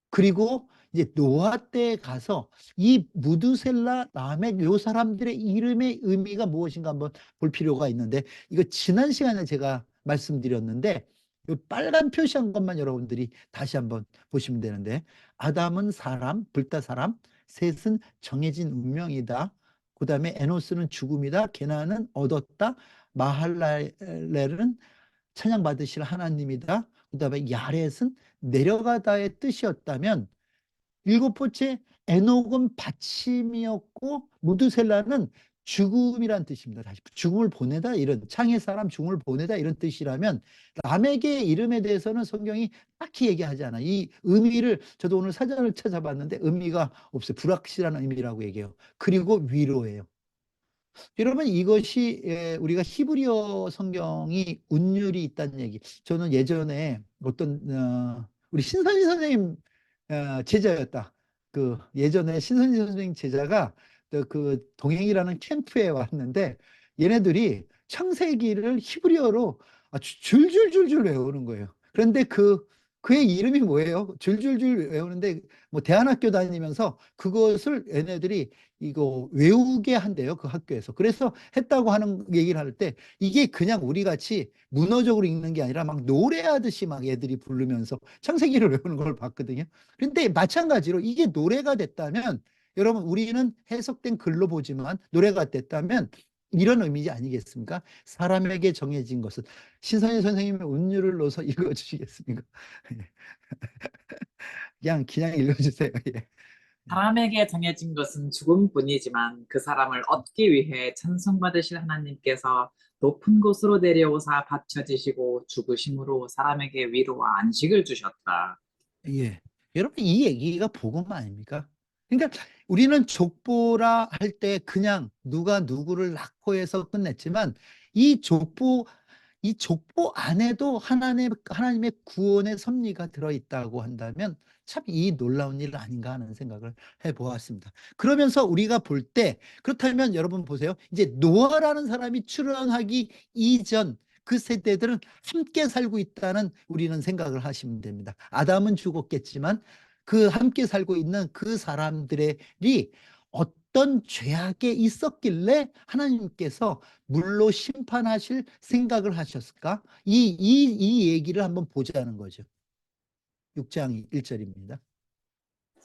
그리고 이제 노아 때에 가서 이 무드셀라 라멕 요 사람들의 이름의 의미가 무엇인가 한번 볼 필요가 있는데 이거 지난 시간에 제가 말씀드렸는데 이 빨간 표시한 것만 여러분들이 다시 한번 보시면 되는데 아담은 사람, 불타 사람, 셋은 정해진 운명이다. 그 다음에 에노스는 죽음이다. 게나는 얻었다. 마할랄렐은 찬양받으실 하나님이다. 그 다음에 야렛은 내려가다의 뜻이었다면 일곱 번째 에녹은 받침이었고 무드셀라는 죽음이란 뜻입니다. 다시 죽음을 보내다 이런 창의 사람 죽음을 보내다 이런 뜻이라면 람에게 이름에 대해서는 성경이 딱히 얘기하지 않아. 이 의미를 저도 오늘 사전을 찾아봤는데 의미가 없어요. 불확실한 의미라고 얘기해요. 그리고 위로예요. 여러분 이것이 우리가 히브리어 성경이 운율이 있다는 얘기. 저는 예전에 어떤 우리 신선희 선생님 제자였다. 그 예전에 신선희 선생님 제자가 그 동행이라는 캠프에 왔는데 얘네들이 창세기를 히브리어로 줄줄줄줄 외우는 거예요. 그런데 그의 이름이 뭐예요? 줄줄줄 외우는데 뭐 대안학교 다니면서 그것을 얘네들이 이거 외우게 한대요. 그 학교에서. 그래서 했다고 하는 얘기를 할 때 이게 그냥 우리 같이 문어적으로 읽는 게 아니라 막 노래하듯이 막 애들이 부르면서 창세기를 외우는 걸 봤거든요. 그런데 마찬가지로 이게 노래가 됐다면 여러분 우리는 해석된 글로 보지만 노래가 됐다면 이런 의미지 아니겠습니까? 사람에게 정해진 것은 신선희 선생님의 운율을 넣어서 읽어주시겠습니까? 그냥 읽어주세요. 예. 사람에게 정해진 것은 죽음뿐이지만 그 사람을 얻기 위해 찬송받으실 하나님께서 높은 곳으로 내려오사 받쳐지시고 죽으심으로 사람에게 위로와 안식을 주셨다. 예. 여러분, 이 얘기가 복음 아닙니까? 그러니까 우리는 족보라 할 때 그냥 누가 누구를 낳고 해서 끝냈지만 이 족보, 이 족보 안에도 하나님의 구원의 섭리가 들어있다고 한다면 참 이 놀라운 일 아닌가 하는 생각을 해보았습니다. 그러면서 우리가 볼 때 그렇다면 여러분 보세요. 이제 노아라는 사람이 출현하기 이전 그 세대들은 함께 살고 있다는 우리는 생각을 하시면 됩니다. 아담은 죽었겠지만 그 함께 살고 있는 그 사람들이 어떤 죄악에 있었길래 하나님께서 물로 심판하실 생각을 하셨을까? 이 얘기를 한번 보자는 거죠. 6장 1절입니다.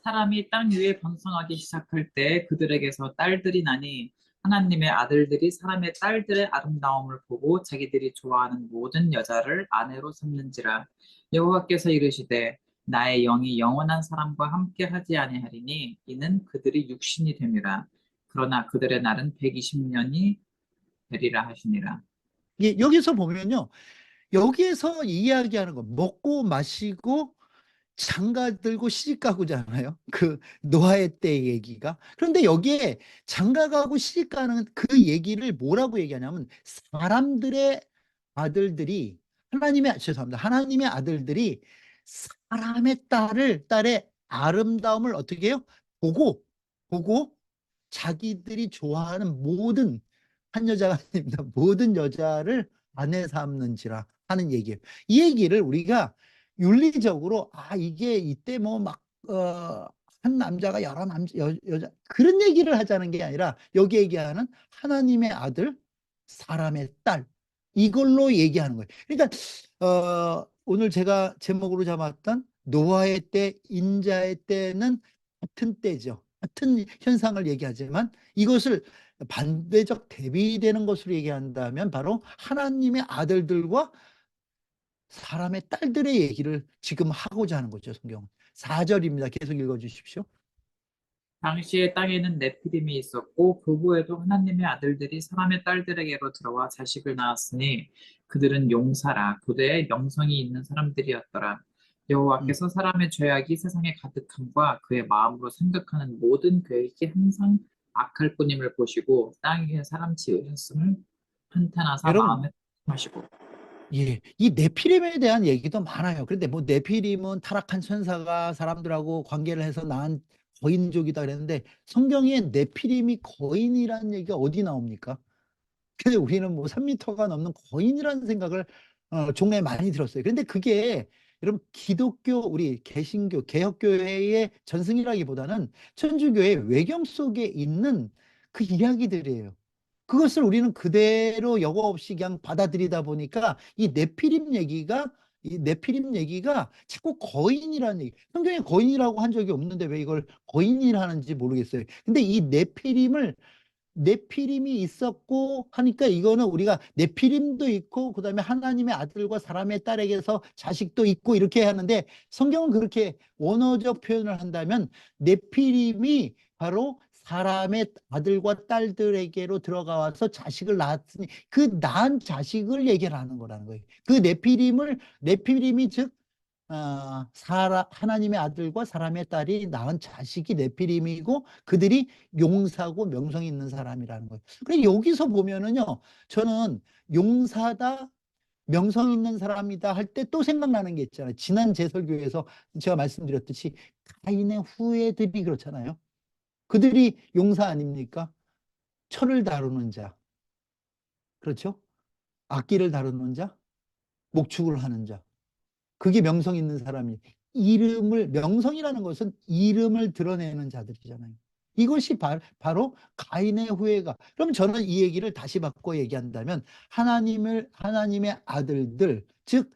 사람이 땅 위에 번성하기 시작할 때 그들에게서 딸들이 나니 하나님의 아들들이 사람의 딸들의 아름다움을 보고 자기들이 좋아하는 모든 여자를 아내로 삼는지라. 여호와께서 이르시되 나의 영이 영원한 사람과 함께 하지 아니하리니 이는 그들이 육신이 됨이라. 그러나 그들의 날은 120년이 되리라 하시니라. 예, 여기서 보면요. 여기에서 이야기하는 거 먹고 마시고 장가 들고 시집 가고잖아요. 그 노아의 때 얘기가. 그런데 여기에 장가 가고 시집 가는 그 얘기를 뭐라고 얘기하냐면 사람들의 아들들이 죄송합니다. 하나님의 아들들이 사람의 딸의 아름다움을 어떻게 해요? 보고 자기들이 좋아하는 모든 한 여자가 아닙니다. 모든 여자를 아내 삼는지라 하는 얘기예요. 이 얘기를 우리가 윤리적으로 이게 이때 뭐 막 한 남자가 여러 여자 그런 얘기를 하자는 게 아니라 여기 얘기하는 하나님의 아들, 사람의 딸 이걸로 얘기하는 거예요. 그러니까 오늘 제가 제목으로 잡았던 노아의 때, 인자의 때는 같은 때죠. 같은 현상을 얘기하지만 이것을 반대적 대비되는 것으로 얘기한다면 바로 하나님의 아들들과 사람의 딸들의 얘기를 지금 하고자 하는 거죠, 성경은. 4절입니다. 계속 읽어 주십시오. 당시에 땅에는 네피림이 있었고 그 후에도 하나님의 아들들이 사람의 딸들에게로 들어와 자식을 낳았으니 그들은 용사라 고대의 명성이 있는 사람들이었더라. 음. 여호와께서 사람의 죄악이 세상에 가득함과 그의 마음으로 생각하는 모든 계획이 항상 악할 뿐임을 보시고 땅 위에 사람 지으셨음을 한탄하사 여러분, 마음에 하시고. 예, 이 네피림에 대한 얘기도 많아요. 그런데 뭐 네피림은 타락한 천사가 사람들하고 관계를 해서 낳은 거인족이다 그랬는데 성경에 네피림이 거인이라는 얘기가 어디 나옵니까? 근데 우리는 뭐 3미터가 넘는 거인이라는 생각을 종래에 많이 들었어요. 그런데 그게 여러분 기독교 우리 개신교 개혁교회의 전승이라기보다는 천주교의 외경 속에 있는 그 이야기들이에요. 그것을 우리는 그대로 여과 없이 그냥 받아들이다 보니까 이 네피림 얘기가 자꾸 거인이라는 얘기. 성경에 거인이라고 한 적이 없는데 왜 이걸 거인이라 하는지 모르겠어요. 근데 이 네피림이 있었고 하니까 이거는 우리가 네피림도 있고 그다음에 하나님의 아들과 사람의 딸에게서 자식도 있고 이렇게 하는데 성경은 그렇게 원어적 표현을 한다면 네피림이 바로 사람의 아들과 딸들에게로 들어가 와서 자식을 낳았으니 그 낳은 자식을 얘기를 하는 거라는 거예요. 그 네피림이 즉 하나님의 아들과 사람의 딸이 낳은 자식이 네피림이고 그들이 용사고 명성이 있는 사람이라는 거예요. 그래 여기서 보면은요, 저는 용사다, 명성 있는 사람이다 할 때 또 생각나는 게 있잖아요. 지난 제설교에서 제가 말씀드렸듯이 가인의 후예들이 그렇잖아요. 그들이 용사 아닙니까? 철을 다루는 자, 그렇죠? 악기를 다루는 자, 목축을 하는 자. 그게 명성 있는 사람이 명성이라는 것은 이름을 드러내는 자들이잖아요. 이것이 바로 가인의 후예가. 그럼 저는 이 얘기를 다시 바꿔 얘기한다면 하나님의 아들들, 즉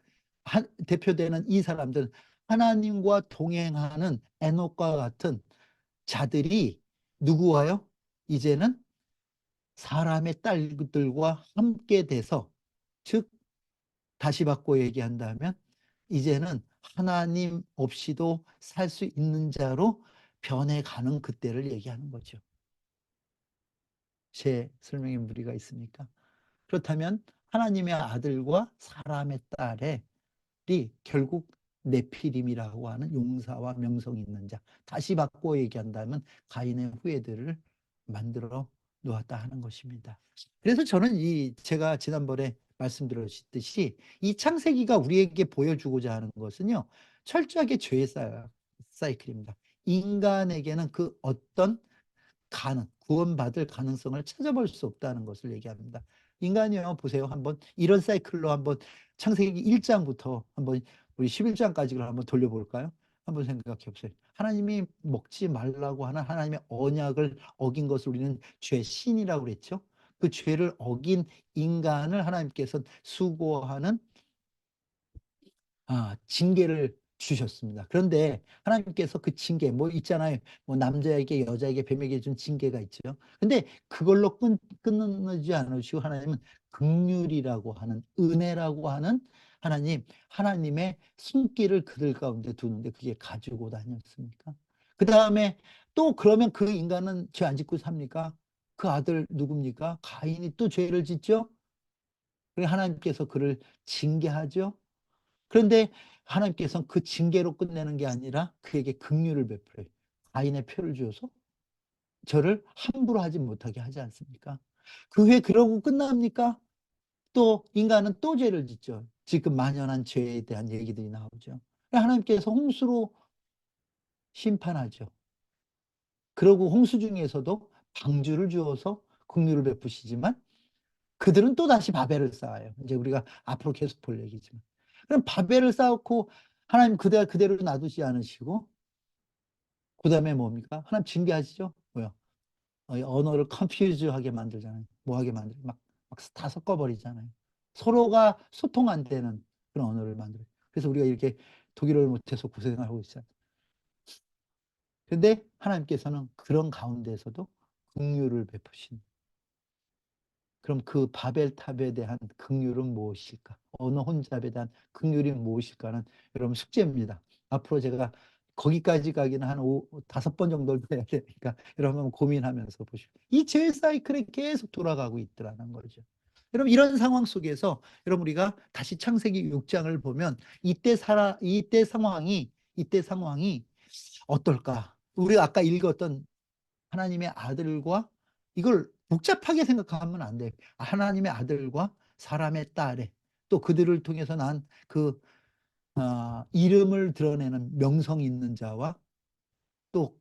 대표되는 이 사람들은 하나님과 동행하는 에녹과 같은 자들이 누구와요? 이제는 사람의 딸들과 함께 돼서, 즉 다시 바꿔 얘기한다면 이제는 하나님 없이도 살 수 있는 자로 변해가는 그때를 얘기하는 거죠. 제 설명에 무리가 있습니까? 그렇다면 하나님의 아들과 사람의 딸이 결국 네피림이라고 하는 용사와 명성 있는 자, 다시 바꿔 얘기한다면 가인의 후예들을 만들어 놓았다 하는 것입니다. 그래서 저는 제가 지난번에 말씀드렸듯이 이 창세기가 우리에게 보여주고자 하는 것은요, 철저하게 죄의 사이클입니다. 인간에게는 그 어떤 구원받을 가능성을 찾아볼 수 없다는 것을 얘기합니다. 인간이요, 보세요. 한번 이런 사이클로 한번 창세기 1장부터 한번 우리 11장까지를 한번 돌려볼까요? 한번 생각해 보세요. 하나님이 먹지 말라고 하는 하나님의 언약을 어긴 것을 우리는 죄신이라고 그랬죠. 그 죄를 어긴 인간을 하나님께서 수고하는 징계를 주셨습니다. 그런데 하나님께서 그 징계, 뭐 있잖아요. 뭐 남자에게 여자에게 뱀에게 준 징계가 있죠. 근데 그걸로 끊지 않으시고 하나님은 긍휼이라고 하는, 은혜라고 하는 하나님의 손길을 그들 가운데 두는데 그게 가지고 다녔습니까? 그 다음에 또 그러면 그 인간은 죄 안 짓고 삽니까? 그 아들 누굽니까? 가인이 또 죄를 짓죠? 그래 하나님께서 그를 징계하죠? 그런데 하나님께서는 그 징계로 끝내는 게 아니라 그에게 긍휼을 베풀어요. 가인의 표를 주어서 저를 함부로 하지 못하게 하지 않습니까? 그 후에 그러고 끝납니까? 또 인간은 또 죄를 짓죠. 지금 만연한 죄에 대한 얘기들이 나오죠. 하나님께서 홍수로 심판하죠. 그러고 홍수 중에서도 방주를 주어서 긍휼을 베푸시지만 그들은 또 다시 바벨을 쌓아요. 이제 우리가 앞으로 계속 볼 얘기지만. 그럼 바벨을 쌓고 하나님 그대로 놔두지 않으시고 그다음에 뭡니까? 하나님 징계하시죠? 뭐요? 언어를 컨퓨즈하게 만들잖아요. 뭐하게 만들고 막 다 섞어버리잖아요. 서로가 소통 안 되는 그런 언어를 만들어요. 그래서 우리가 이렇게 독일어를 못해서 고생을 하고 있어요. 근데 하나님께서는 그런 가운데서도 긍휼을 베푸신. 그럼 그 바벨탑에 대한 긍휼은 무엇일까? 언어 혼잡에 대한 긍휼이 무엇일까는 여러분 숙제입니다. 앞으로 제가 거기까지 가기는 한 5번 정도를 해야 되니까 여러분 한번 고민하면서 보시고 이 죄 사이클에 계속 돌아가고 있더라는 거죠. 여러분 이런 상황 속에서 여러분 우리가 다시 창세기 6장을 보면 이때 상황이 어떨까? 우리가 아까 읽었던 하나님의 아들과 이걸 복잡하게 생각하면 안 돼. 하나님의 아들과 사람의 딸에 또 그들을 통해서 난 이름을 드러내는 명성 있는 자와 또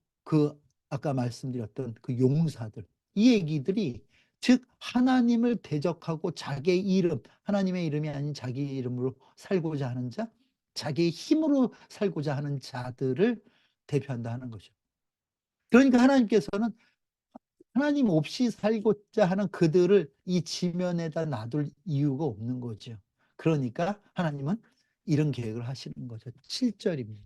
아까 말씀드렸던 그 용사들 이 얘기들이 즉 하나님을 대적하고 자기의 이름 하나님의 이름이 아닌 자기 이름으로 살고자 하는 자 자기의 힘으로 살고자 하는 자들을 대표한다 하는 거죠. 그러니까 하나님께서는 하나님 없이 살고자 하는 그들을 이 지면에다 놔둘 이유가 없는 거죠. 그러니까 하나님은 이런 계획을 하시는 거죠. 7절입니다.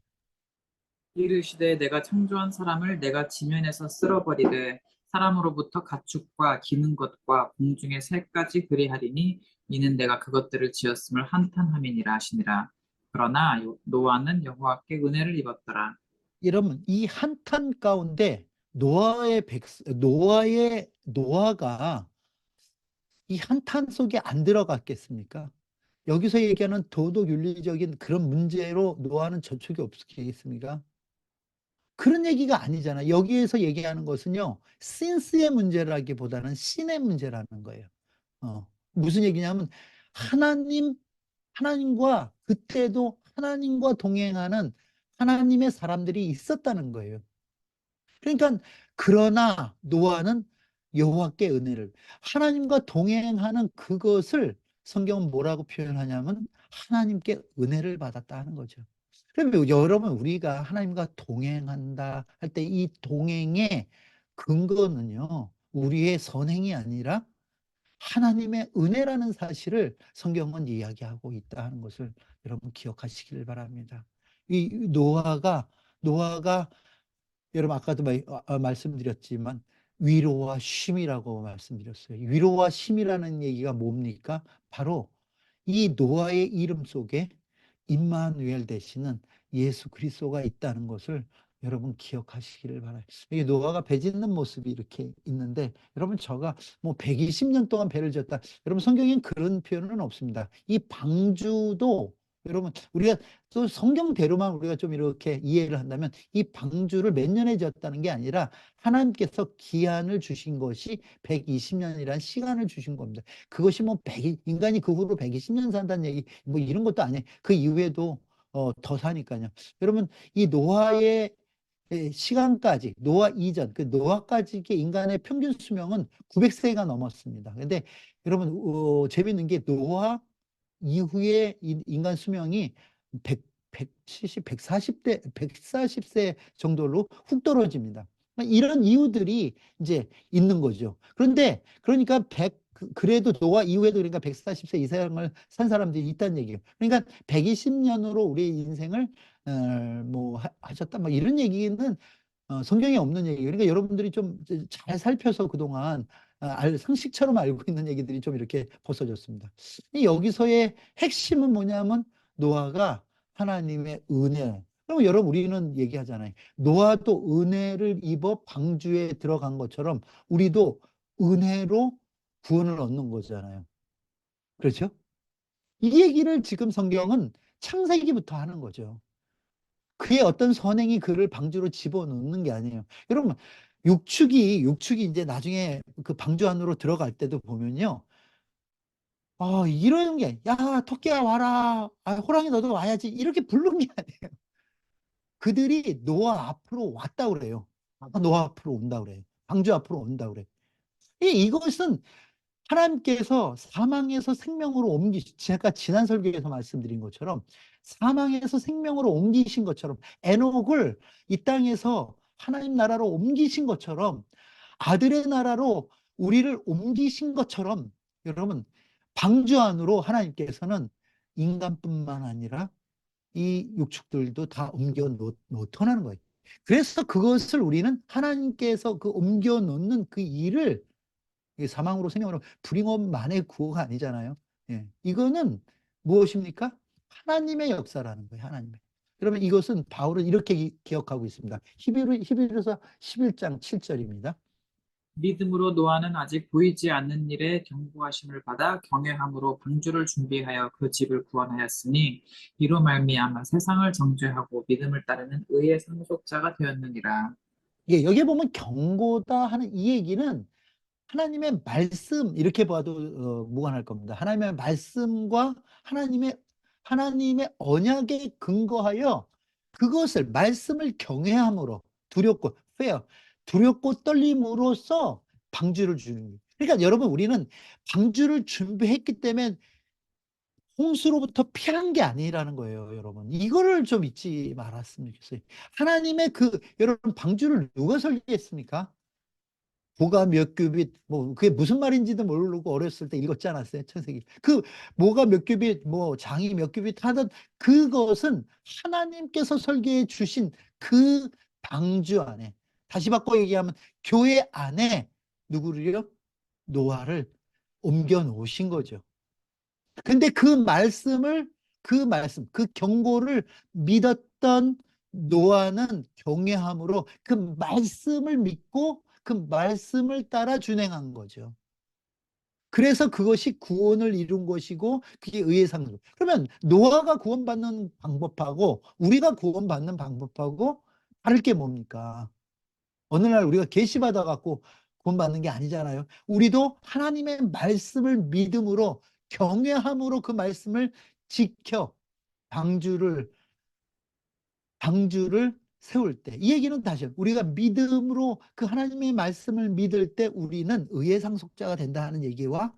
이르시되 내가 창조한 사람을 내가 지면에서 쓸어버리되 사람으로부터 가축과 기는 것과 공중의 새까지 그리하리니 이는 내가 그것들을 지었음을 한탄함이니라 하시니라. 그러나 노아는 여호와께 은혜를 입었더라. 여러분 이 한탄 가운데 노아가 이 한탄 속에 안 들어갔겠습니까? 여기서 얘기하는 도덕 윤리적인 그런 문제로 노아는 저촉이 없겠습니까? 그런 얘기가 아니잖아. 여기에서 얘기하는 것은요. 신스의 문제라기보다는 신의 문제라는 거예요. 무슨 얘기냐면 하나님과 그때도 하나님과 동행하는 하나님의 사람들이 있었다는 거예요. 그러니까 그러나 노아는 여호와께 은혜를 하나님과 동행하는 그것을 성경은 뭐라고 표현하냐면 하나님께 은혜를 받았다 하는 거죠. 그러면 여러분 우리가 하나님과 동행한다 할 때 이 동행의 근거는요. 우리의 선행이 아니라 하나님의 은혜라는 사실을 성경은 이야기하고 있다 하는 것을 여러분 기억하시길 바랍니다. 이 노아가 여러분 아까도 말씀드렸지만 위로와 쉼이라고 말씀드렸어요. 위로와 쉼이라는 얘기가 뭡니까? 바로 이 노아의 이름 속에 임마누엘 되시는 예수 그리스도가 있다는 것을 여러분 기억하시기를 바라요. 이 노아가 배 짓는 모습이 이렇게 있는데 여러분 저가 뭐 120년 동안 배를 졌다. 여러분 성경엔 그런 표현은 없습니다. 이 방주도 여러분 우리가 또 성경대로만 우리가 좀 이렇게 이해를 한다면 이 방주를 몇 년에 지었다는 게 아니라 하나님께서 기한을 주신 것이 120년이라는 시간을 주신 겁니다. 그것이 뭐 인간이 그 후로 120년 산다는 얘기 뭐 이런 것도 아니에요. 그 이후에도 더 사니까요. 여러분 이 노아의 시간까지 노아 이전 그 노아까지 인간의 평균 수명은 900세가 넘었습니다. 근데 여러분 재밌는 게 노아 이후에 인간 수명이 100, 170, 140세 정도로 훅 떨어집니다. 이런 이유들이 이제 있는 거죠. 그러니까 그래도 노아 이후에도 그러니까 140세 이상을 산 사람들이 있다는 얘기예요. 그러니까 120년으로 우리의 인생을 뭐 하셨다 막 이런 얘기는 성경에 없는 얘기예요. 그러니까 여러분들이 좀 잘 살펴서 그동안 상식처럼 알고 있는 얘기들이 좀 이렇게 벗어졌습니다. 여기서의 핵심은 뭐냐면 노아가 하나님의 은혜. 그럼 여러분 우리는 얘기하잖아요. 노아도 은혜를 입어 방주에 들어간 것처럼 우리도 은혜로 구원을 얻는 거잖아요. 그렇죠? 이 얘기를 지금 성경은 창세기부터 하는 거죠. 그의 어떤 선행이 그를 방주로 집어넣는 게 아니에요. 여러분, 육축이 이제 나중에 그 방주 안으로 들어갈 때도 보면요. 이런 게, 야, 토끼야 와라. 호랑이 너도 와야지. 이렇게 부른 게 아니에요. 그들이 노아 앞으로 왔다 그래요. 노아 앞으로 온다 그래요. 방주 앞으로 온다 그래요. 이것은 하나님께서 사망에서 생명으로 제가 지난 설교에서 말씀드린 것처럼 사망에서 생명으로 옮기신 것처럼 에녹을 이 땅에서 하나님 나라로 옮기신 것처럼, 아들의 나라로 우리를 옮기신 것처럼, 여러분, 방주 안으로 하나님께서는 인간뿐만 아니라 이 육축들도 다 옮겨 놓더라는 거예요. 그래서 그것을 우리는 하나님께서 그 옮겨 놓는 그 일을, 사망으로 생명으로 불임업만의 구호가 아니잖아요. 예. 이거는 무엇입니까? 하나님의 역사라는 거예요. 하나님의. 그러면 이것은 바울은 이렇게 기억하고 있습니다. 히브리서 11장 7절입니다. 믿음으로 노아는 아직 보이지 않는 일에 경고하심을 받아 경외함으로 방주를 준비하여 그 집을 구원하였으니 이로 말미암아 세상을 정죄하고 믿음을 따르는 의의 상속자가 되었느니라. 예, 여기에 보면 경고다 하는 이 얘기는 하나님의 말씀, 이렇게 봐도 무관할 겁니다. 하나님의 말씀과 하나님의 언약에 근거하여 그것을, 말씀을 경외함으로, 두렵고 fear, 두렵고 떨림으로써 방주를 주는 거예요. 그러니까 여러분, 우리는 방주를 준비했기 때문에 홍수로부터 피한 게 아니라는 거예요, 여러분. 이거를 좀 잊지 말았으면 좋겠어요. 하나님의 여러분, 방주를 누가 설계했습니까? 뭐가 몇 규빗, 뭐 그게 무슨 말인지도 모르고 어렸을 때 읽었지 않았어요? 창세기. 뭐가 몇 규빗, 뭐 장이 몇 규빗 하던 그것은 하나님께서 설계해 주신 그 방주 안에, 다시 바꿔 얘기하면 교회 안에 누구를요? 노아를 옮겨 놓으신 거죠. 근데 그 경고를 믿었던 노아는 경외함으로 그 말씀을 믿고 그 말씀을 따라 준행한 거죠. 그래서 그것이 구원을 이룬 것이고 그게 의의 상속. 그러면 노아가 구원받는 방법하고 우리가 구원받는 방법하고 다를 게 뭡니까? 어느 날 우리가 계시받아 갖고 구원받는 게 아니잖아요. 우리도 하나님의 말씀을 믿음으로 경외함으로 그 말씀을 지켜 방주를 세울 때, 이 얘기는 다시 우리가 믿음으로 그 하나님의 말씀을 믿을 때 우리는 의의 상속자가 된다 하는 얘기와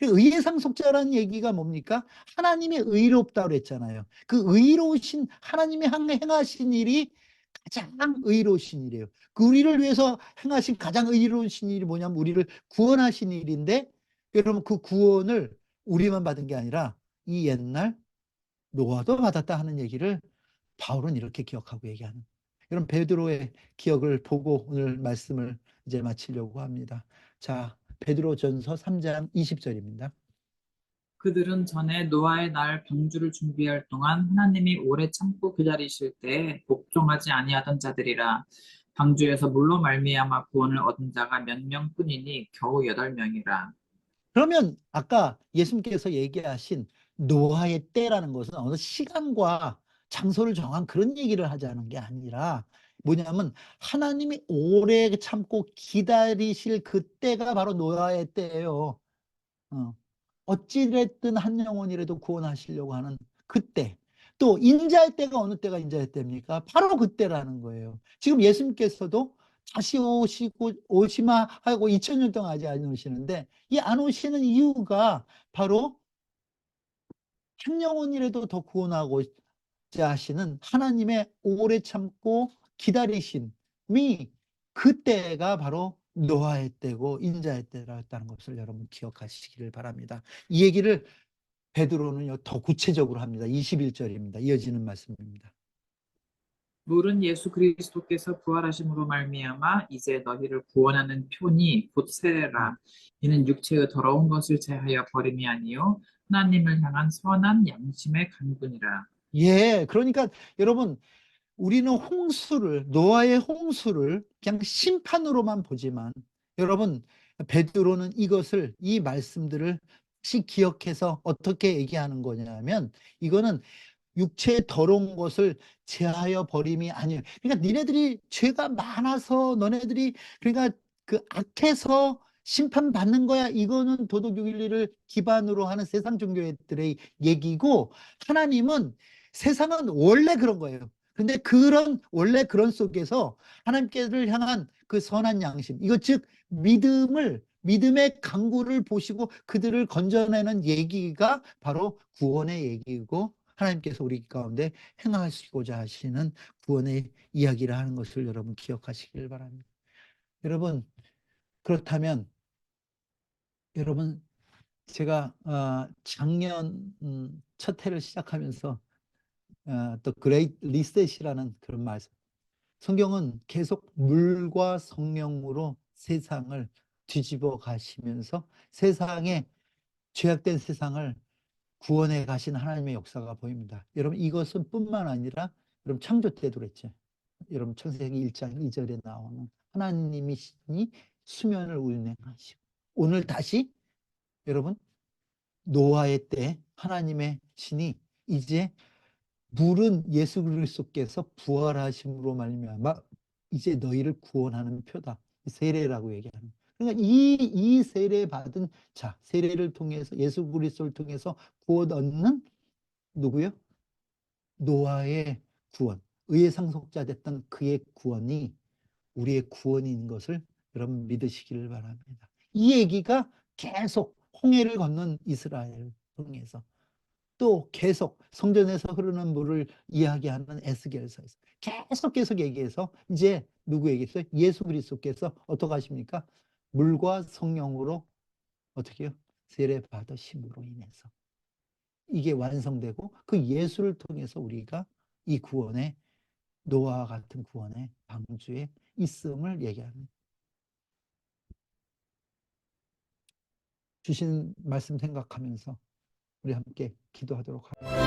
의의 상속자라는 얘기가 뭡니까? 하나님의 의롭다고 그랬잖아요. 그 의로우신 하나님의 행하신 일이 가장 의로우신 일이에요. 그 우리를 위해서 행하신 가장 의로우신 일이 뭐냐면 우리를 구원하신 일인데, 여러분, 그 구원을 우리만 받은 게 아니라 이 옛날 노아도 받았다 하는 얘기를 바울은 이렇게 기억하고 얘기하는. 여러분, 베드로의 기억을 보고 오늘 말씀을 이제 마치려고 합니다. 자, 베드로전서 3장 20절입니다. 그들은 전에 노아의 날 방주를 준비할 동안 하나님이 오래 참고 기다리실 때에 복종하지 아니하던 자들이라. 방주에서 물로 말미암아 구원을 얻은 자가 몇 명뿐이니 겨우 8명이라. 그러면 아까 예수님께서 얘기하신 노아의 때라는 것은 어느 시간과 장소를 정한 그런 얘기를 하자는 게 아니라 뭐냐면 하나님이 오래 참고 기다리실 그 때가 바로 노아의 때예요. 어. 어찌됐든 한 영혼이라도 구원하시려고 하는 그때. 또 인자의 때가 어느 때가 인자의 때입니까? 바로 그때라는 거예요. 지금 예수님께서도 다시 오시마 하고 2000년 동안 아직 안 오시는데, 이 안 오시는 이유가 바로 한 영혼이라도 더 구원하고자 하시는 하나님의 오래 참고 기다리심이, 그때가 바로 노아의 때고 인자의 때라는 것을 여러분 기억하시기를 바랍니다. 이 얘기를 베드로는요 더 구체적으로 합니다. 21절입니다. 이어지는 말씀입니다. 물은 예수 그리스도께서 부활하심으로 말미암아 이제 너희를 구원하는 표니 곧 세례라. 이는 육체의 더러운 것을 제하여 버림이 아니요 하나님을 향한 선한 양심의 간구니라. 예, 그러니까 여러분, 우리는 노아의 홍수를 그냥 심판으로만 보지만, 여러분, 베드로는 이 말씀들을 다시 기억해서 어떻게 얘기하는 거냐면, 이거는 육체의 더러운 것을 제하여 버림이 아니에요. 그러니까 니네들이 죄가 많아서 너네들이, 그러니까 그 악해서 심판받는 거야. 이거는 도덕윤리를 기반으로 하는 세상 종교들의 얘기고, 하나님은, 세상은 원래 그런 거예요. 근데 원래 그런 속에서 하나님께를 향한 그 선한 양심, 이거 즉 믿음의 강구를 보시고 그들을 건져내는 얘기가 바로 구원의 얘기이고 하나님께서 우리 가운데 행하시고자 하시는 구원의 이야기를 하는 것을 여러분 기억하시길 바랍니다. 여러분, 그렇다면 여러분, 제가 작년 첫 해를 시작하면서 또 그레이트 리셋이라는 그런 말씀, 성경은 계속 물과 성령으로 세상을 뒤집어 가시면서 세상에, 죄악된 세상을 구원해 가신 하나님의 역사가 보입니다. 여러분, 이것은 뿐만 아니라 여러분 창조 때도 그랬죠. 여러분 창세기 1장 2절에 나오는 하나님이 신이 수면을 운행하시고, 오늘 다시 여러분 노아의 때 하나님의 신이 이제 물은 예수 그리스도께서 부활하심으로 말미암아 이제 너희를 구원하는 표다. 세례라고 얘기하는. 그러니까 이 세례 받은 자, 세례를 통해서 예수 그리스도를 통해서 구원 얻는 누구요? 노아의 구원, 의의 상속자 됐던 그의 구원이 우리의 구원인 것을 여러분 믿으시기를 바랍니다. 이 얘기가 계속 홍해를 건넌 이스라엘을 통해서, 또 계속 성전에서 흐르는 물을 이야기하는 에스겔서에서 계속 얘기해서 이제 누구 얘기했어요? 예수 그리스도께서 어떻게 하십니까? 물과 성령으로 어떻게 해요? 세례 받으심으로 인해서 이게 완성되고, 그 예수를 통해서 우리가 이 구원의, 노아와 같은 구원의 방주에 있음을 얘기합니다. 주신 말씀 생각하면서 우리 함께 기도하도록 하겠습니다.